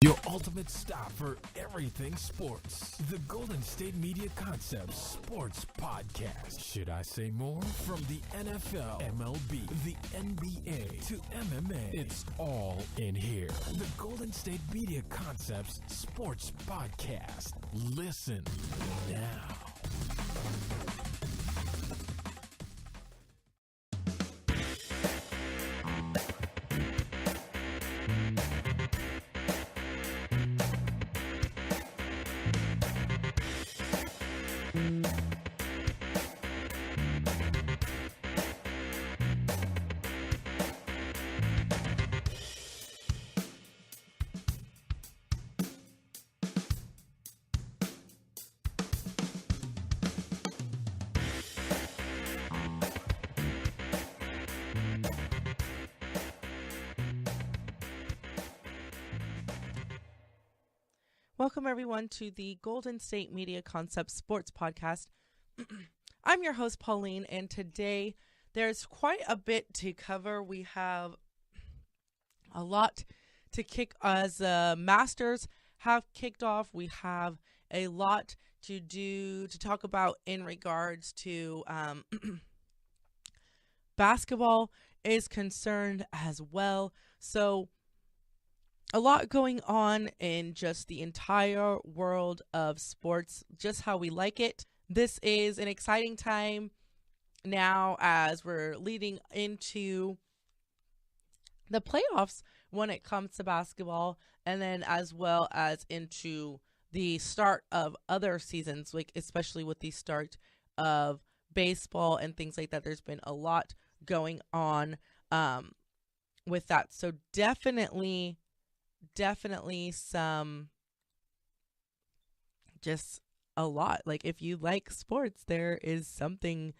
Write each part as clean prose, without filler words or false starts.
Your ultimate stop for everything sports. The Golden State Media Concepts Sports Podcast. Should I say more? From the NFL, MLB, the NBA to MMA, it's all in here. The Golden State Media Concepts Sports Podcast. Listen now. Welcome, everyone, to the Golden State Media Concepts Sports Podcast. I'm your host, Pauline, and today there's quite a bit to cover. We have a lot to kick as Masters have kicked off. We have a lot to talk about in regards to basketball is concerned as well. So a lot going on in just the entire world of sports, just how we like it. This is an exciting time now as we're leading into the playoffs when it comes to basketball, and then as well as into the start of other seasons, like especially with the start of baseball and things like that. There's been a lot going on with that. So definitely some, just a lot. Like, if you like sports, there is something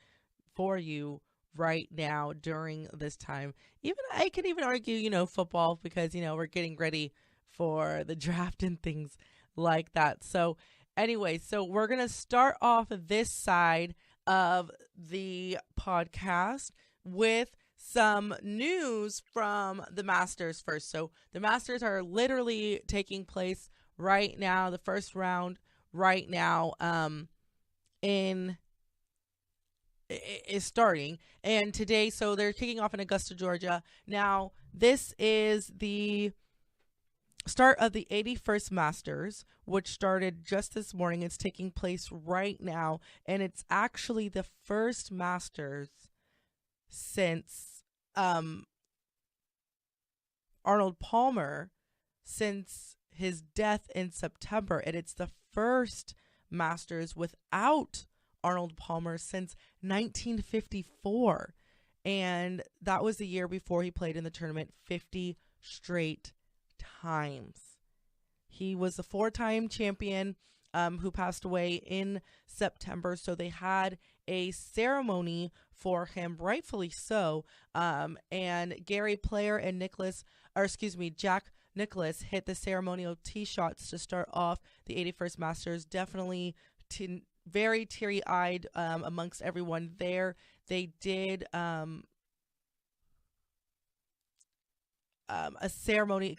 for you right now during this time. Even I could even argue, football, because, we're getting ready for the draft and things like that. So anyway, so we're going to start off this side of the podcast with some news from the Masters first. So the Masters are literally taking place right now. The first round right now is starting, and today, so they're kicking off in Augusta, Georgia. Now, this is the start of the 81st Masters, which started just this morning. It's taking place right now, and it's actually the first Masters since Arnold Palmer, since his death in September, and it's the first Masters without Arnold Palmer since 1954, and that was the year before he played in the tournament 50 straight times. He was a four-time champion who passed away in September, so they had a ceremony for him, rightfully so, and Gary Player and Jack Nicklaus hit the ceremonial tee shots to start off the 81st Masters. Definitely very teary-eyed amongst everyone there. They did a ceremony,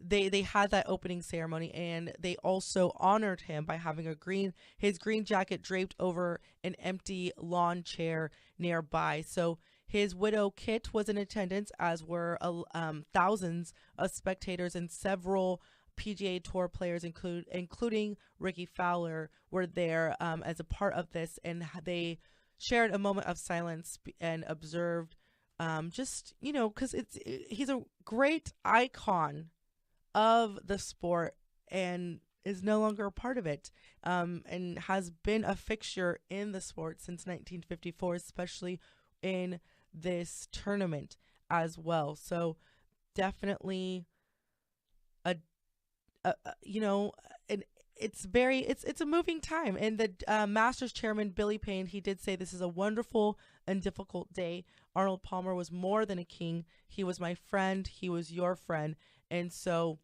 They had that opening ceremony, and they also honored him by having his green jacket draped over an empty lawn chair nearby. So his widow Kit was in attendance, as were thousands of spectators, and several PGA Tour players, including Ricky Fowler, were there as a part of this, and they shared a moment of silence and observed because he's a great icon of the sport and is no longer a part of it, and has been a fixture in the sport since 1954, especially in this tournament as well. So definitely it's a moving time. And the Masters chairman, Billy Payne, he did say, "This is a wonderful and difficult day. Arnold Palmer was more than a king. He was my friend. He was your friend." And so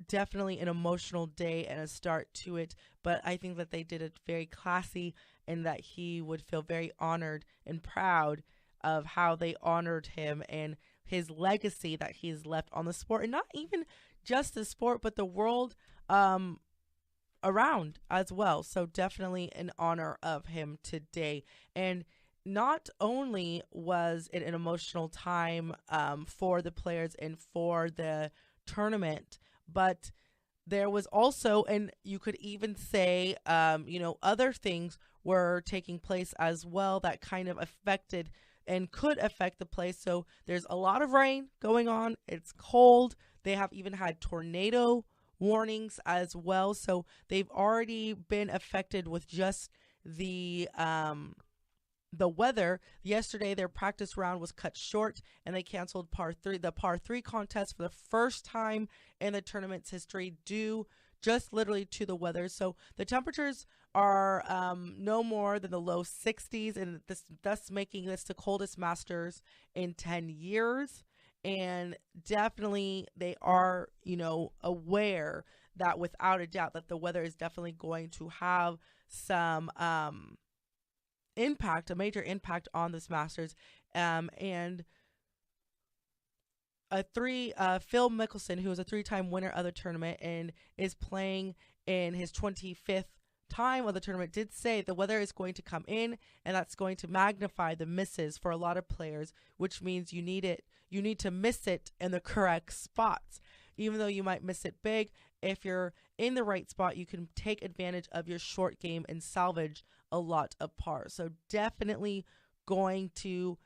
definitely an emotional day and a start to it, but I think that they did it very classy, and that he would feel very honored and proud of how they honored him and his legacy that he's left on the sport, and not even just the sport, but the world around as well. So definitely an honor of him today. And not only was it an emotional time for the players and for the tournament, but there was also, and you could even say, other things were taking place as well that kind of affected and could affect the place. So there's a lot of rain going on. It's cold. They have even had tornado warnings as well. So they've already been affected with just the weather. Yesterday, their practice round was cut short, and they canceled the par three contest for the first time in the tournament's history due just literally to the weather. So the temperatures are no more than the low 60s, and thus making this the coldest Masters in 10 years. And definitely they are, aware that without a doubt that the weather is definitely going to have some impact, a major impact on this Masters. And Phil Mickelson, who is a 3-time winner of the tournament and is playing in his 25th time of the tournament, did say the weather is going to come in, and that's going to magnify the misses for a lot of players, which means you need to miss it in the correct spots. Even though you might miss it big, if you're in the right spot, you can take advantage of your short game and salvage a lot of par. So definitely going to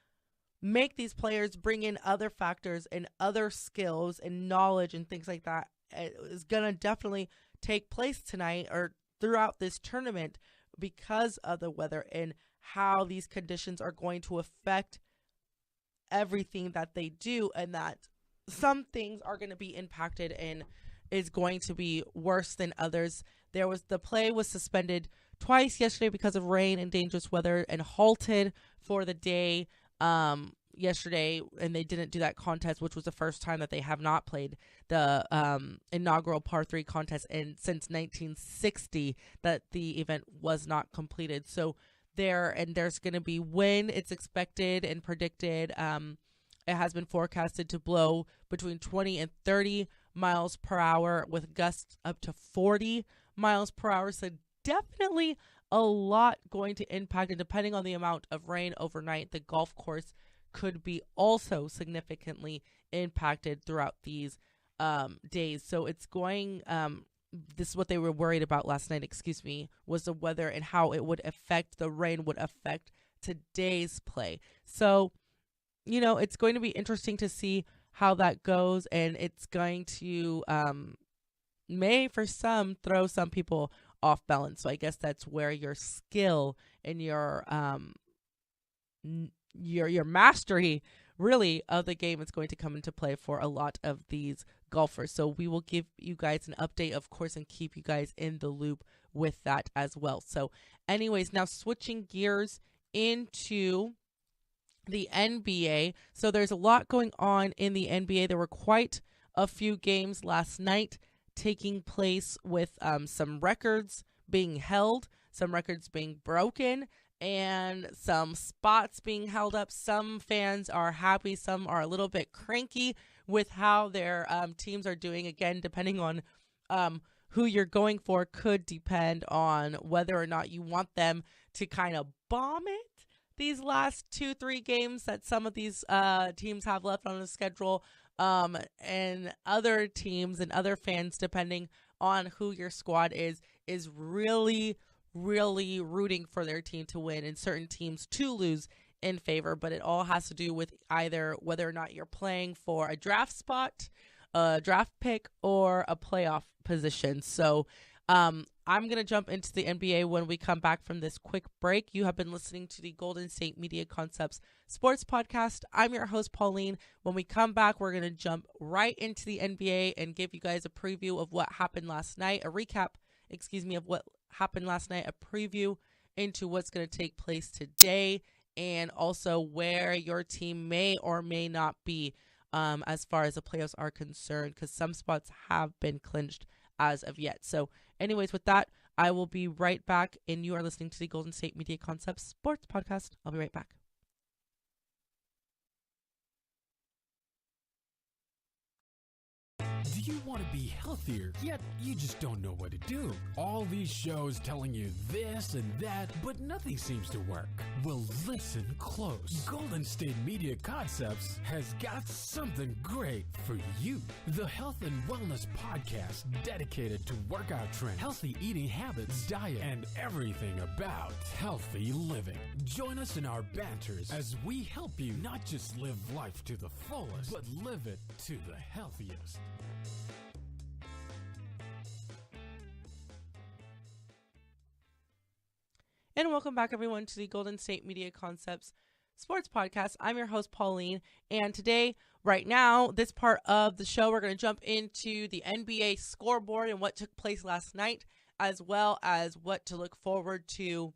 make these players bring in other factors and other skills and knowledge and things like that. It is going to definitely take place tonight or throughout this tournament because of the weather and how these conditions are going to affect everything that they do, and that some things are going to be impacted and is going to be worse than others. The play was suspended twice yesterday because of rain and dangerous weather and halted for the day yesterday, and they didn't do that contest, which was the first time that they have not played the inaugural par 3 contest since 1960 that the event was not completed. So there's going to be wind. It's expected and predicted. It has been forecasted to blow between 20 and 30 miles per hour with gusts up to 40 miles per hour. So definitely a lot going to impact, and depending on the amount of rain overnight, the golf course could be also significantly impacted throughout these days. So it's going, this is what they were worried about last night, was the weather and how it would affect, the rain would affect today's play. So, it's going to be interesting to see how that goes, and it's going to, may for some throw some people off balance. So I guess that's where your skill and your mastery really of the game is going to come into play for a lot of these golfers. So we will give you guys an update, of course, and keep you guys in the loop with that as well. So anyways, now switching gears into the NBA. So there's a lot going on in the NBA. There were quite a few games last night taking place with some records being held, some records being broken, and some spots being held up. Some fans are happy, some are a little bit cranky with how their teams are doing. Again, depending on who you're going for could depend on whether or not you want them to kind of bomb it these last 2-3 games that some of these teams have left on the schedule, and other teams and other fans, depending on who your squad is really rooting for their team to win and certain teams to lose in favor. But it all has to do with either whether or not you're playing for a draft spot, a draft pick, or a playoff position. So I'm going to jump into the NBA when we come back from this quick break. You have been listening to the Golden State Media Concepts Sports Podcast. I'm your host, Pauline. When we come back, we're going to jump right into the NBA and give you guys a preview of what happened last night, a recap, of what happened last night, a preview into what's going to take place today, and also where your team may or may not be as far as the playoffs are concerned, because some spots have been clinched as of yet. So anyways, with that, I will be right back, and you are listening to the Golden State Media Concepts Sports Podcast. I'll be right back. Do you want to be healthier, yet you just don't know what to do? All these shows telling you this and that, but nothing seems to work. Well, listen close. Golden State Media Concepts has got something great for you. The Health and Wellness Podcast dedicated to workout trends, healthy eating habits, diet, and everything about healthy living. Join us in our banters as we help you not just live life to the fullest, but live it to the healthiest. And welcome back, everyone, to the Golden State Media Concepts Sports Podcast. I'm your host, Pauline, and today, right now, this part of the show, we're going to jump into the NBA scoreboard and what took place last night, as well as what to look forward to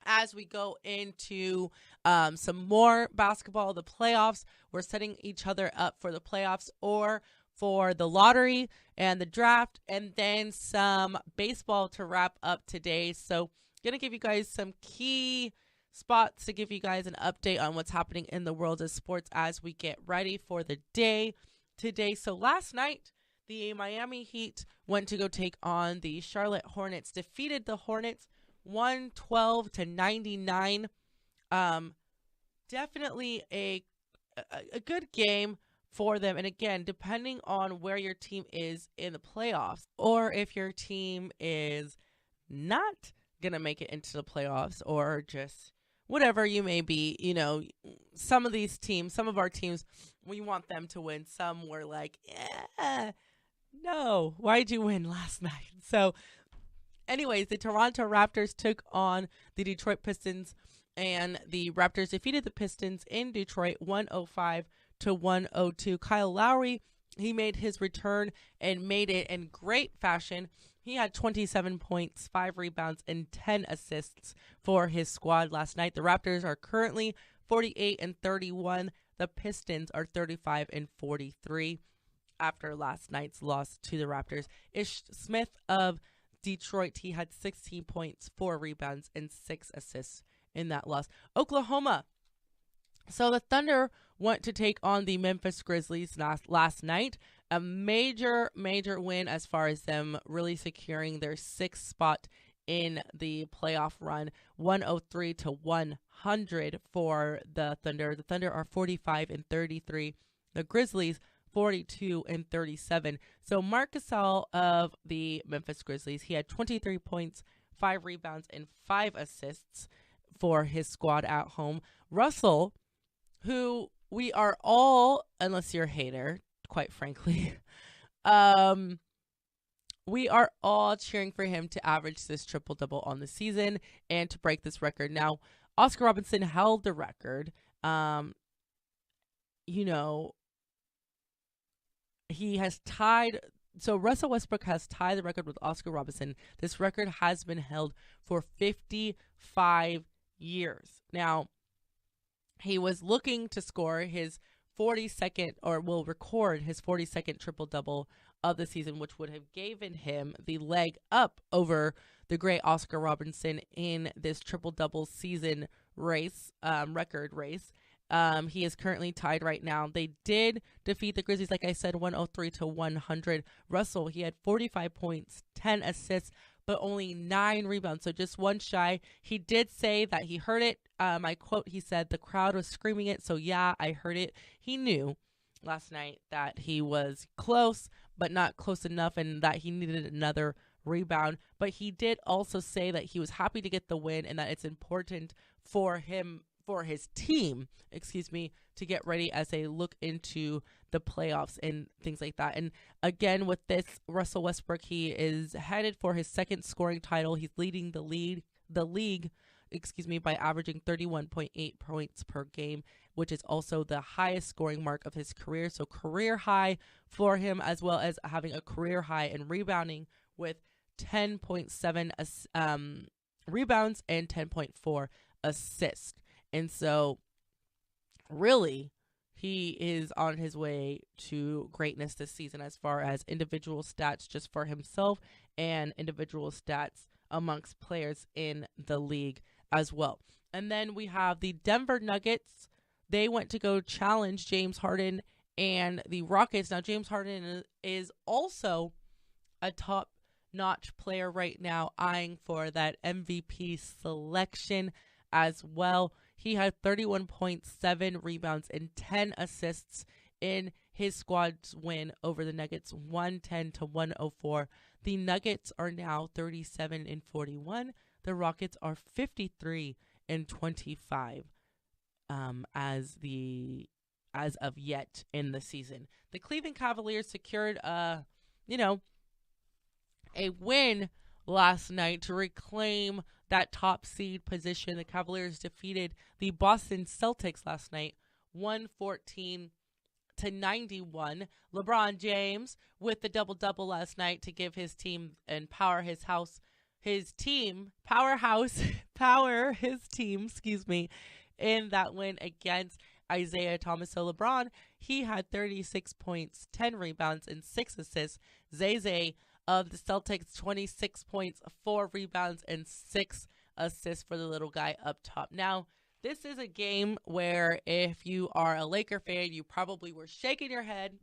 as we go into some more basketball, the playoffs. We're setting each other up for the playoffs or for the lottery and the draft, and then some baseball to wrap up today. So going to give you guys some key spots to give you guys an update on what's happening in the world of sports as we get ready for the day today. So last night, the Miami Heat went to go take on the Charlotte Hornets, defeated the Hornets 112-99. Definitely a good game for them. And again, depending on where your team is in the playoffs, or if your team is not going to make it into the playoffs, or just whatever you may be, you know, some of these teams, some of our teams, we want them to win. Some were like, no, why'd you win last night? So anyways, the Toronto Raptors took on the Detroit Pistons, and the Raptors defeated the Pistons in Detroit 105-102. Kyle Lowry, he made his return and made it in great fashion. He had 27 points, 5 rebounds, and 10 assists for his squad last night. The Raptors are currently 48-31. The Pistons are 35-43 after last night's loss to the Raptors. Ish Smith of Detroit, he had 16 points, 4 rebounds, and 6 assists in that loss. Oklahoma. So the Thunder went to take on the Memphis Grizzlies last night. A major win as far as them really securing their 6th spot in the playoff run. 103-100 for the Thunder. The Thunder are 45-33. The Grizzlies 42-37. So Marc Gasol of the Memphis Grizzlies, he had 23 points, 5 rebounds, and 5 assists for his squad at home. Russell, who we are all, unless you're a hater, quite frankly, we are all cheering for him to average this triple-double on the season and to break this record. Now, Oscar Robertson held the record. He has tied, so Russell Westbrook has tied the record with Oscar Robertson. This record has been held for 55 years. Now, he was looking to score his 42nd, or will record his 42nd triple-double of the season, which would have given him the leg up over the great Oscar Robertson in this triple-double season race, record race. He is currently tied right now. They did defeat the Grizzlies, like I said, 103-100. Russell, he had 45 points, 10 assists, but only 9 rebounds, so just one shy. He did say that he heard it. I quote, he said, the crowd was screaming it, so yeah, I heard it. He knew last night that he was close, but not close enough, and that he needed another rebound. But he did also say that he was happy to get the win and that it's important for him, for his team, to get ready as they look into the playoffs and things like that. And again, with this, Russell Westbrook, he is headed for his 2nd scoring title. He's leading the league, by averaging 31.8 points per game, which is also the highest scoring mark of his career. So career high for him, as well as having a career high in rebounding with 10.7 rebounds and 10.4 assists. And so really, he is on his way to greatness this season as far as individual stats just for himself and individual stats amongst players in the league as well. And then we have the Denver Nuggets. They went to go challenge James Harden and the Rockets. Now, James Harden is also a top-notch player right now, eyeing for that MVP selection as well. He had 31.7 rebounds and 10 assists in his squad's win over the Nuggets, 110-104. The Nuggets are now 37-41. The Rockets are 53-25 as of yet in the season. The Cleveland Cavaliers secured a win last night to reclaim that top seed position. The Cavaliers defeated the Boston Celtics last night, 114-91. LeBron James with the double-double last night to give his team and power his team in that win against Isaiah Thomas. So LeBron, he had 36 points, 10 rebounds, and 6 assists. Zay of the Celtics, 26 points, 4 rebounds, and 6 assists for the little guy up top. Now, this is a game where if you are a Laker fan, you probably were shaking your head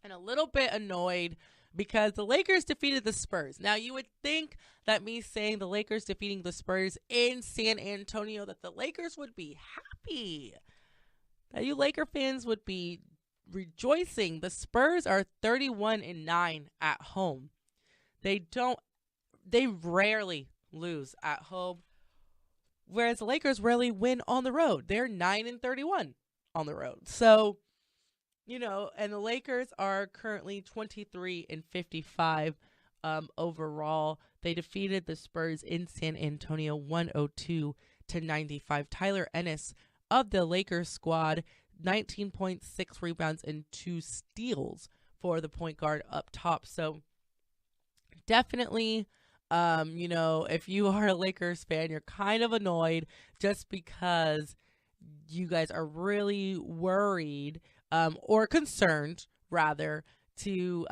and a little bit annoyed because the Lakers defeated the Spurs. Now, you would think that me saying the Lakers defeating the Spurs in San Antonio, that the Lakers would be happy. That you Laker fans would be rejoicing. The Spurs are 31-9 at home. They rarely lose at home, whereas the Lakers rarely win on the road. They're 9-31 on the road. So, and the Lakers are currently 23-55 overall. They defeated the Spurs in San Antonio 102-95. Tyler Ennis of the Lakers squad, 19.6 rebounds and 2 steals for the point guard up top. So definitely, if you are a Lakers fan, you're kind of annoyed just because you guys are really worried or concerned, rather, to,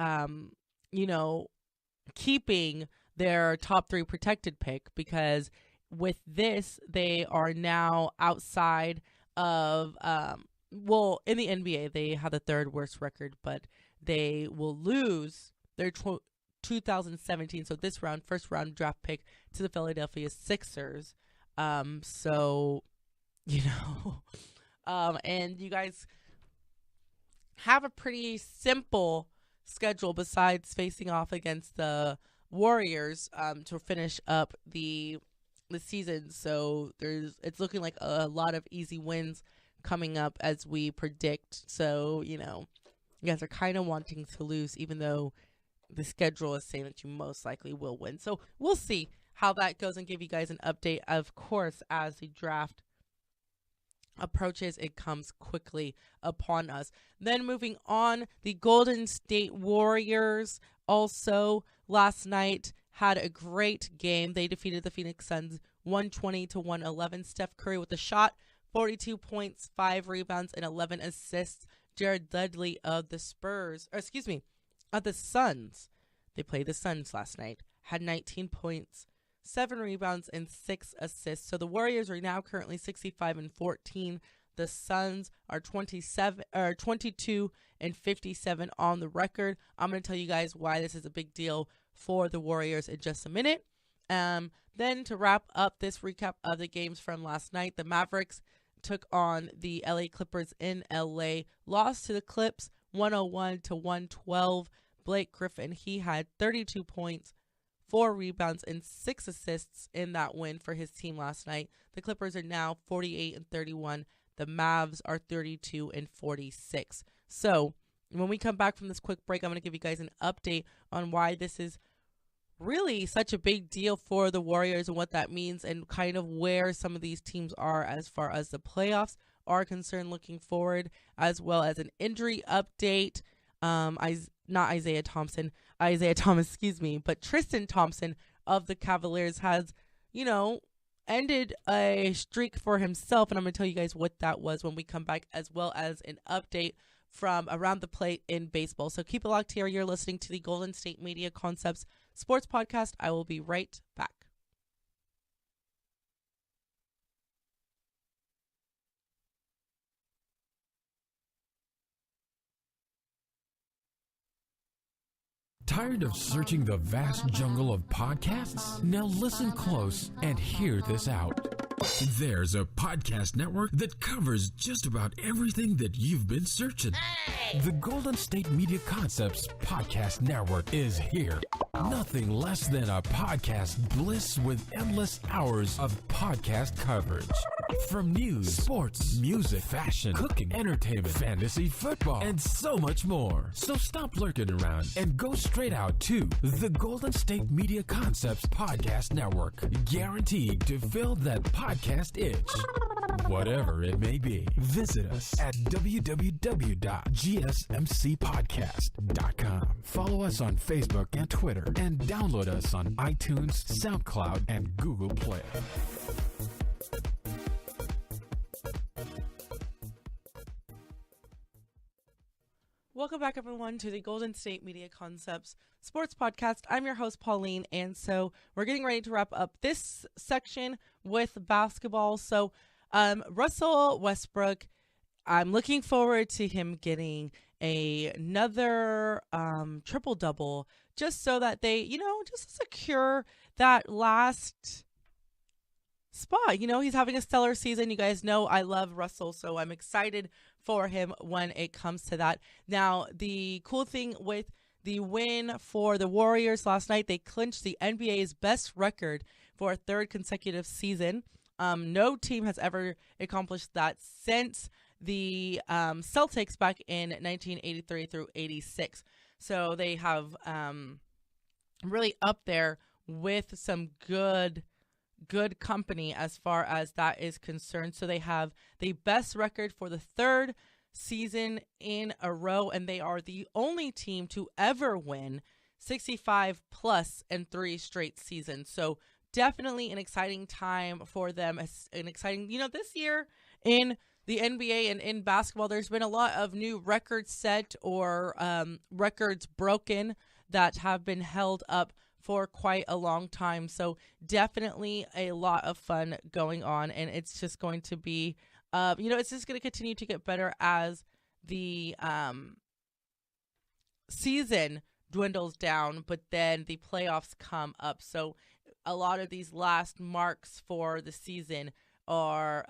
keeping their top 3 protected pick, because with this, they are now outside of, in the NBA, they have the 3rd worst record, but they will lose their 2017, so this round, first round draft pick to the Philadelphia Sixers. And you guys have a pretty simple schedule besides facing off against the Warriors to finish up the season. So it's looking like a lot of easy wins coming up as we predict. So, you guys are kind of wanting to lose, even though the schedule is saying that you most likely will win. So we'll see how that goes and give you guys an update, of course, as the draft approaches. It comes quickly upon us. Then moving on, the Golden State Warriors also last night had a great game. They defeated the Phoenix Suns 120-111. Steph Curry with a shot, 42 points, 5 rebounds, and 11 assists. Jared Dudley of the Suns. They played the Suns last night. Had 19 points, 7 rebounds, and 6 assists. So the Warriors are now currently 65-14. The Suns are 22-57 on the record. I'm going to tell you guys why this is a big deal for the Warriors in just a minute. Then to wrap up this recap of the games from last night, the Mavericks took on the LA Clippers in LA, lost to the Clips 101-112. Blake Griffin, he had 32 points, 4 rebounds, and 6 assists in that win for his team last night. The Clippers are now 48-31. The Mavs are 32-46. So when we come back from this quick break, I'm going to give you guys an update on why this is really such a big deal for the Warriors and what that means, and kind of where some of these teams are as far as the playoffs are concerned looking forward, as well as an injury update. Isaiah Thomas, but Tristan Thompson of the Cavaliers has, ended a streak for himself, and I'm going to tell you guys what that was when we come back, as well as an update from around the plate in baseball. So keep it locked here. You're listening to the Golden State Media Concepts Sports Podcast. I will be right back. Tired of searching the vast jungle of podcasts? Now listen close and hear this out. There's a podcast network that covers just about everything that you've been searching. Hey! The Golden State Media Concepts Podcast Network is here. Nothing less than a podcast bliss with endless hours of podcast coverage. From news, sports, music, fashion, cooking, entertainment, fantasy, football, and so much more. So stop lurking around and go straight out to the Golden State Media Concepts Podcast Network. Guaranteed to fill that podcast itch. Whatever it may be. Visit us at www.gsmcpodcast.com. Follow us on Facebook and Twitter, and download us on iTunes, SoundCloud, and Google Play. Welcome back, everyone, to the Golden State Media Concepts Sports Podcast. I'm your host, Pauline, and so we're getting ready to wrap up this section with basketball. So, Russell Westbrook, I'm looking forward to him getting another triple-double just so that they, just secure that last spot. He's having a stellar season. You guys know I love Russell, so I'm excited for him when it comes to that. Now, the cool thing with the win for the Warriors last night, they clinched the NBA's best record for a third consecutive season. No team has ever accomplished that since the Celtics back in 1983 through 86. So they have really up there with some good company as far as that is concerned. So they have the best record for the third season in a row, and they are the only team to ever win 65 plus in 3 straight seasons. So definitely an exciting time for them. An exciting, this year in the NBA and in basketball, there's been a lot of new records set or records broken that have been held up for quite a long time. So definitely a lot of fun going on, and it's just going to be, it's just going to continue to get better as the season dwindles down, but then the playoffs come up. So a lot of these last marks for the season are,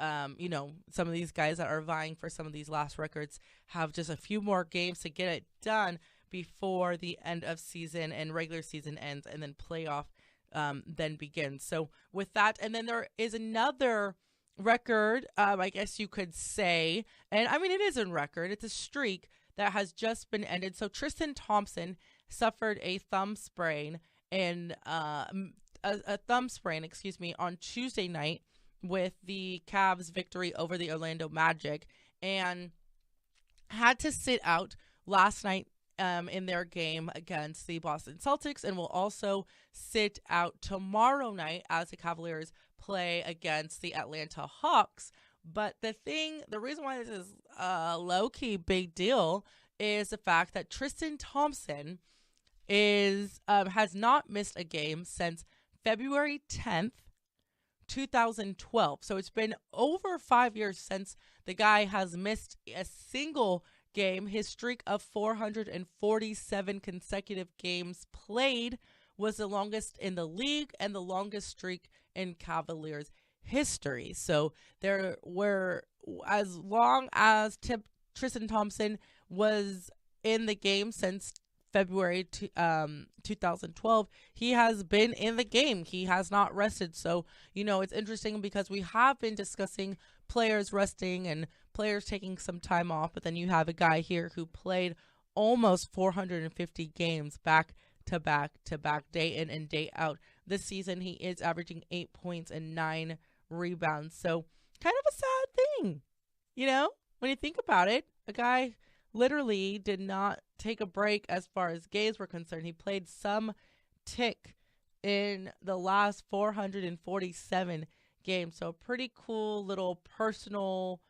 some of these guys that are vying for some of these last records have just a few more games to get it done before the end of season and regular season ends, and then playoff then begins. So with that, and then there is another record, I guess you could say, and I mean, it is a record. It's a streak that has just been ended. So Tristan Thompson suffered a thumb sprain and a thumb sprain, on Tuesday night with the Cavs' victory over the Orlando Magic, and had to sit out last night in their game against the Boston Celtics, and will also sit out tomorrow night as the Cavaliers play against the Atlanta Hawks. But the reason why this is a low-key big deal is the fact that Tristan Thompson has not missed a game since February 10th, 2012. So it's been over 5 years since the guy has missed a single game. His streak of 447 consecutive games played was the longest in the league and the longest streak in Cavaliers history. So there were, as long as Tristan Thompson was in the game since February 2012, he has been in the game. He has not rested. So, it's interesting because we have been discussing players resting and players taking some time off, but then you have a guy here who played almost 450 games back to back, day in and day out. This season, he is averaging 8 points and 9 rebounds. So kind of a sad thing, when you think about it. A guy literally did not take a break as far as games were concerned. He played some tick in the last 447 games. So a pretty cool little personal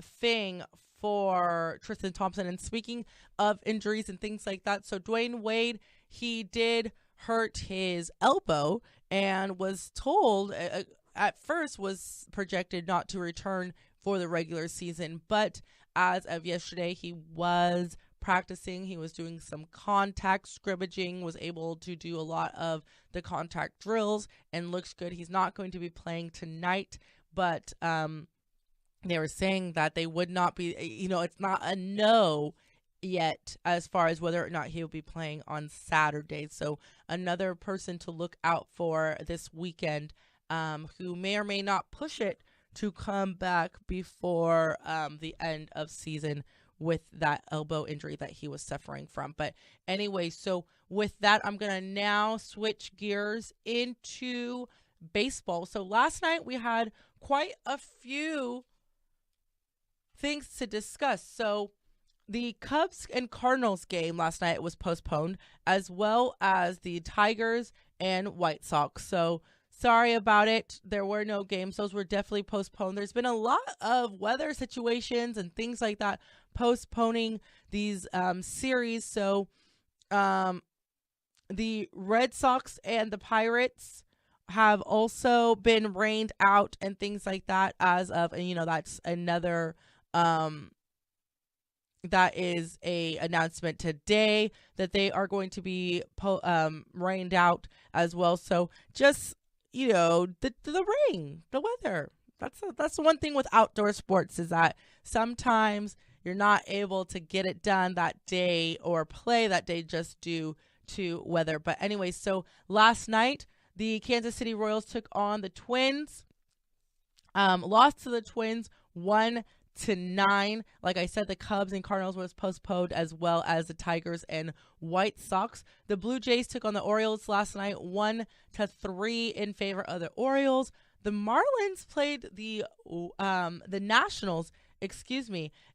thing for Tristan Thompson. And speaking of injuries and things like that, so Dwayne Wade, he did hurt his elbow and was told at first was projected not to return for the regular season, but as of yesterday, he was practicing. He was doing some contact scrimmaging, was able to do a lot of the contact drills, and looks good. He's not going to be playing tonight, but they were saying that they would not be, it's not a no yet as far as whether or not he'll be playing on Saturday. So another person to look out for this weekend, who may or may not push it to come back before the end of season with that elbow injury that he was suffering from. But anyway, so with that, I'm going to now switch gears into baseball. So last night we had quite a few things to discuss. So the Cubs and Cardinals game last night was postponed, as well as the Tigers and White Sox. So sorry about it. There were no games. Those were definitely postponed. There's been a lot of weather situations and things like that postponing these series. So the Red Sox and the Pirates have also been rained out and things like that as of, and that's another that is a announcement today that they are going to be rained out as well. So just, the rain, the weather, that's the one thing with outdoor sports, is that sometimes you're not able to get it done that day or play that day just due to weather. But anyway, so last night the Kansas City Royals took on the Twins, lost to the Twins 1-9. Like I said, the Cubs and Cardinals was postponed, as well as the Tigers and White Sox. The Blue Jays took on the Orioles last night 1-3 in favor of the Orioles. The Marlins played the Nationals,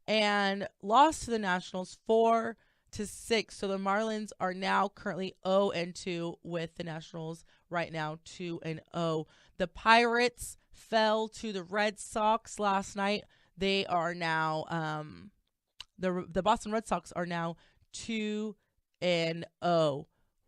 and lost to the Nationals 4-6. So the Marlins are now currently 0-2 with the Nationals right now 2-0. The Pirates fell to the Red Sox last night. They are now the Boston Red Sox are now 2-0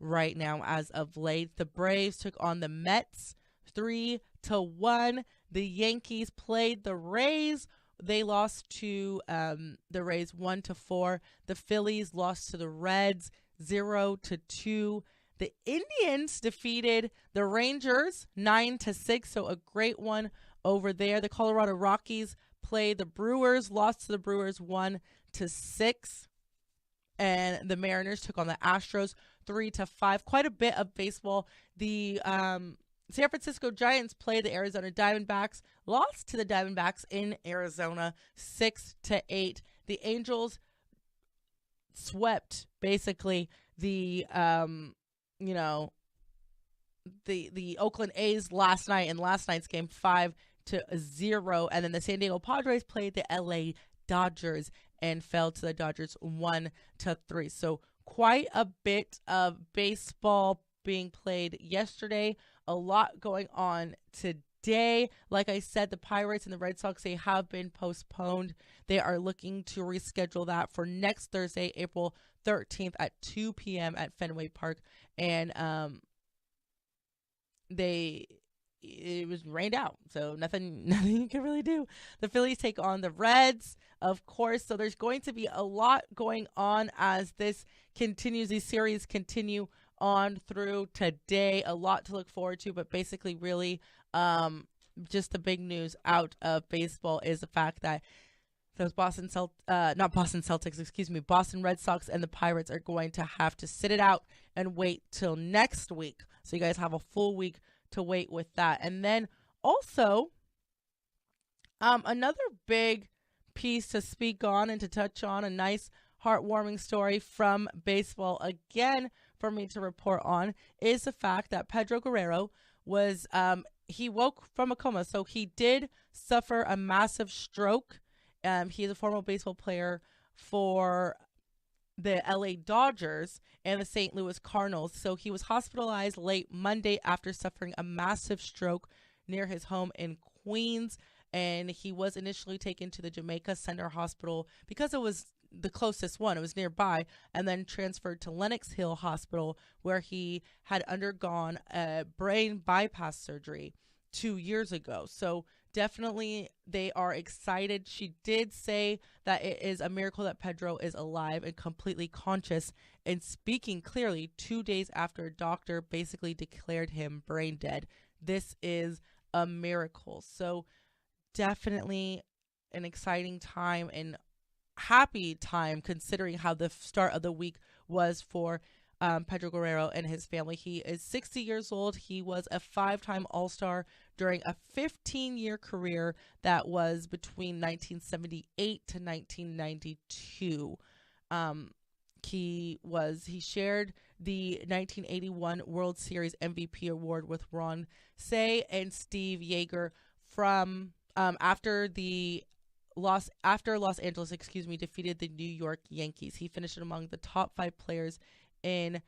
right now as of late. The Braves took on the Mets 3-1. The Yankees played the Rays. They lost to the Rays 1-4. The Phillies lost to the Reds 0-2. The Indians defeated the Rangers 9-6. So a great one over there. The Colorado Rockies played the Brewers, lost to the Brewers 1-6. And the Mariners took on the Astros 3-5. Quite a bit of baseball. The San Francisco Giants played the Arizona Diamondbacks, lost to the Diamondbacks in Arizona 6-8. The Angels swept basically the the Oakland A's last night in last night's game 5-0. And then the San Diego Padres played the LA Dodgers and fell to the Dodgers 1-3. So quite a bit of baseball being played yesterday. A lot going on today. Like I said, the Pirates and the Red Sox, they have been postponed. They are looking to reschedule that for next Thursday, April 13th at 2 p.m. at Fenway Park. And it was rained out, so nothing you can really do. The Phillies take on the Reds, of course. So there's going to be a lot going on as this continues. These series continue on through today. A lot to look forward to, but basically really just the big news out of baseball is the fact that those Boston Red Sox and the Pirates are going to have to sit it out and wait till next week. So you guys have a full week to wait with that. And then also another big piece to speak on and to touch on, a nice heartwarming story from baseball again for me to report on, is the fact that Pedro Guerrero was he woke from a coma. So he did suffer a massive stroke. He is a former baseball player for the LA Dodgers and the St. Louis Cardinals. So he was hospitalized late Monday after suffering a massive stroke near his home in Queens. And he was initially taken to the Jamaica Center Hospital because it was the closest one. It was nearby, and then transferred to Lenox Hill Hospital, where he had undergone a brain bypass surgery 2 years ago. So definitely they are excited. She did say that it is a miracle that Pedro is alive and completely conscious and speaking clearly 2 days after a doctor basically declared him brain dead. This is a miracle. So definitely an exciting time and happy time considering how the start of the week was for Pedro Guerrero and his family. He is 60 years old. He was a 5-time All-Star during a 15-year career that was between 1978 to 1992. He shared the 1981 World Series MVP award with Ron Cey and Steve Yeager from after Los Angeles, defeated the New York Yankees. He finished among the top 5 players in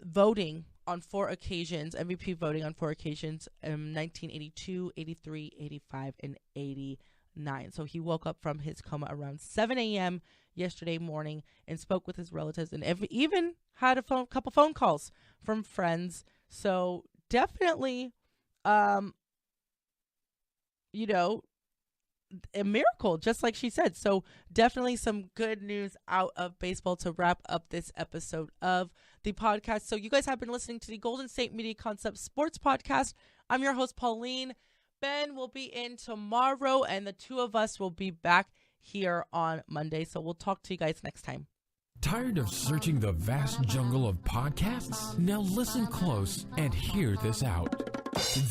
voting on 4 occasions, MVP voting on 4 occasions, 1982, 83, 85, and 89. So he woke up from his coma around 7 a.m. yesterday morning and spoke with his relatives and even had a couple phone calls from friends. So definitely, a miracle, just like she said. So definitely some good news out of baseball to wrap up this episode of the podcast. So you guys have been listening to the Golden State Media Concepts Sports Podcast. I'm your host, Pauline. Ben will be in tomorrow, and the two of us will be back here on Monday. So we'll talk to you guys next time. Tired of searching the vast jungle of podcasts? Now listen close and hear this out.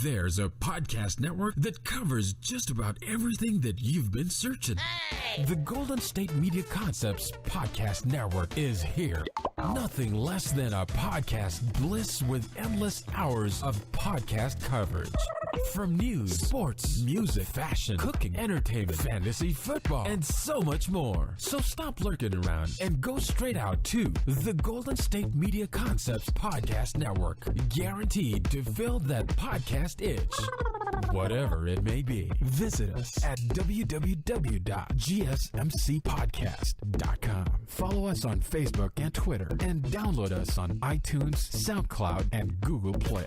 There's a podcast network that covers just about everything that you've been searching. Hey! The Golden State Media Concepts Podcast Network is here. Nothing less than a podcast bliss with endless hours of podcast coverage. From news, sports, music, fashion, cooking, entertainment, fantasy, football, and so much more. So stop lurking around and go straight out to the Golden State Media Concepts Podcast Network. Guaranteed to fill that podcast itch. Whatever it may be. Visit us at www.gsmcpodcast.com. Follow us on Facebook and Twitter and download us on iTunes, SoundCloud, and Google Play.